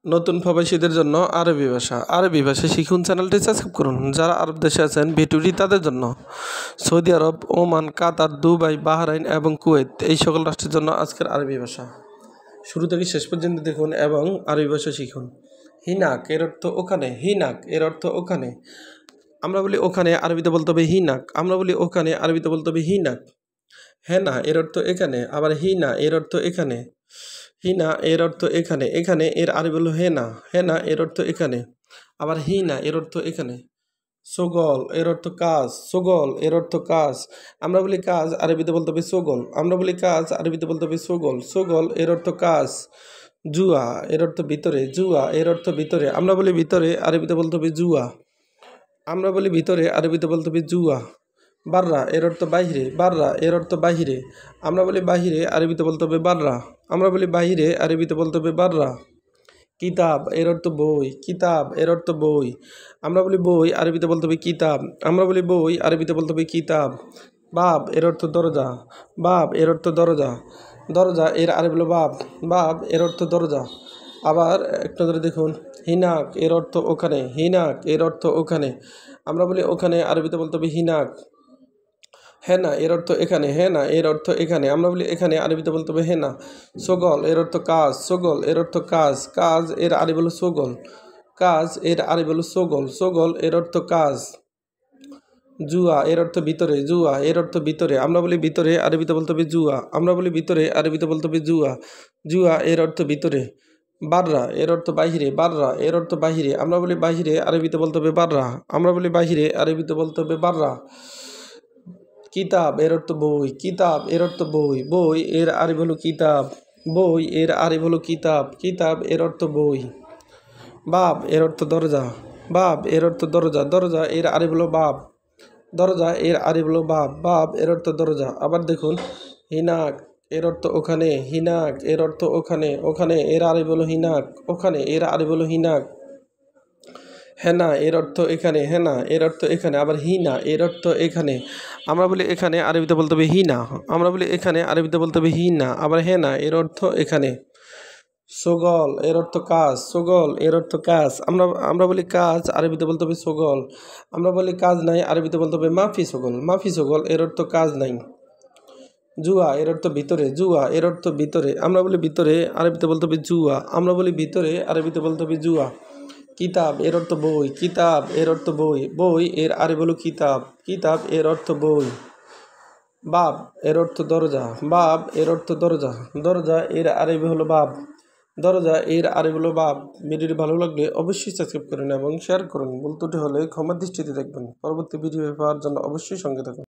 নতুন প্রবাসীদের জন্য আরবি ভাষা শিখুন চ্যানেলটি সাবস্ক্রাইব করুন। যারা আরব দেশে আছেন ভিডিওটি তাদের জন্য। সৌদি আরব, ওমান, কাতার, দুবাই, বাহরাইন এবং কুয়েত এই সকল রাষ্ট্রের জন্য আজকের আরবি ভাষা। শুরু থেকে শেষ পর্যন্ত দেখুন এবং আরবি ভাষা শিখুন। হিনাক এর অর্থ ওখানে, হিনাক এর অর্থ ওখানে। আমরা বলি ওখানে, আরবিতে বলতে হবে হিনাক। আমরা বলি ওখানে, আরবিতে বলতে হবে হিনাক। হেনা এর অর্থ এখানে, আবার হিনা এর অর্থ এখানে। হিনা এর অর্থ এখানে, এখানে এর আরবি হলো হেনা। হেনা এর অর্থ এখানে, আবার হিনা এর অর্থ এখানে। সোগল এর অর্থ কাজ, সোগল এর অর্থ কাজ। আমরা বলি কাজ, আরবিতে বলতে হবে সোগল। আমরা বলি কাজ, আরবিতে বলতে হবে সোগল। সোগল এর অর্থ কাজ। জুয়া এর অর্থ ভিতরে, জুয়া এর অর্থ ভিতরে। আমরা বলি ভিতরে, আরবিতে বলতে হবে জুয়া। আমরা বলি ভিতরে, আরবিতে বলতে হবে জুয়া। বাররা এর অর্থ বাহিরে, বাররা এর অর্থ বাহিরে। আমরা বলি বাহিরে, আরবিতে বলতে হবে বাররা। আমরা বলি বাহিরে, আরবিতে বলতে হবে বাররা। কিতাব এর অর্থ বই, কিতাব এর অর্থ বই। আমরা বলি বই, আরবিতে বলতে হবে কিতাব। আমরা বলি বই, আরবিতে বলতে হবে কিতাব। বাব এর অর্থ দরজা, বাব এর অর্থ দরজা। দরজা এর আরবি হলো বাব, বাব এর অর্থ দরজা। আবার একটা ধরে দেখুন, হিনাক এর অর্থ ওখানে, হিনাক এর অর্থ ওখানে। আমরা বলি ওখানে, আরবিতে বলতে হবে হিনাক। হেনা এর অর্থ এখানে, হেনা এর অর্থ এখানে। আমরা বলি এখানে, আরবিতে বলতে হবে হেনা। সোগল এর অর্থ কাজ, সোগল এর অর্থ কাজ। কাজ এর আরবি হলো সোগল, কাজ এর আরবি হলো সোগল। সোগল এর অর্থ কাজ। জুয়া এর অর্থ ভিতরে, জুয়া এর অর্থ ভিতরে। আমরা বলি ভিতরে, আরবিতে বলতে হবে জুয়া। আমরা বলি ভিতরে, আরবিতে বলতে হবে জুয়া। জুয়া এর অর্থ ভিতরে। বাররা এর অর্থ বাহিরে, বাররা এর অর্থ বাহিরে। আমরা বলি বাহিরে, আরবিতে বলতে হবে বাররা। আমরা বলি বাহিরে, আরবিতে বলতে হবে বাররা। কিতাব এর অর্থ বই, কিতাব এর অর্থ বই। বই এর আরবি হলো কিতাব, বই এর আরবি হলো কিতাব। কিতাব এর অর্থ বই। বাব এর অর্থ দরজা, বাব এর অর্থ দরজা। দরজা এর আরবি হলো বাব, দরজা এর আরবি হলো বাব, বাব এর অর্থ দরজা। আবার দেখুন, হিনাক এর অর্থ ওখানে, হিনাক এর অর্থ ওখানে, ওখানে এর আরবি হলো হিনাক, ওখানে এর আরবি হলো হিনাক। হেনা এর অর্থ এখানে, হেনা এর অর্থ এখানে। আবার হিনা এর অর্থ এখানে। আমরা বলি এখানে, আরবিতে বলতে হবে হিনা। আমরা বলি এখানে, আরবিতে বলতে হবে হিনা। আবার হেনা এর অর্থ এখানে। সোগল এর অর্থ কাজ, সোগল এর অর্থ কাজ। আমরা বলি কাজ, আরবিতে বলতে হবে সোগল। আমরা বলি কাজ নাই, আরবিতে বলতে হবে মাফি সোগল, মাফি সোগল এর অর্থ কাজ নাই। জুয়া এর অর্থ ভিতরে, জুয়া এর অর্থ ভিতরে। আমরা বলি ভিতরে, আরবিতে বলতে হবে জুয়া। আমরা বলি ভিতরে, আরবিতে বলতে হবে জুয়া। কিতাব এর অর্থ বই, কিতাব এর অর্থ বই। বই এর আরবি হলো কিতাব, কিতাব এর অর্থ বই। বাব এর অর্থ দরজা, বাব এর অর্থ দরজা। দরজা এর আরবি হলো বাব, দরজা এর আরবি হলো বাব। ভিডিওটি ভালো লাগলে অবশ্যই সাবস্ক্রাইব করুন এবং শেয়ার করুন। ভুল ত্রুটি হলে ক্ষমার দৃষ্টিতে দেখবেন। পরবর্তী ভিডিও পাওয়ার জন্য অবশ্যই সঙ্গে থাকুন।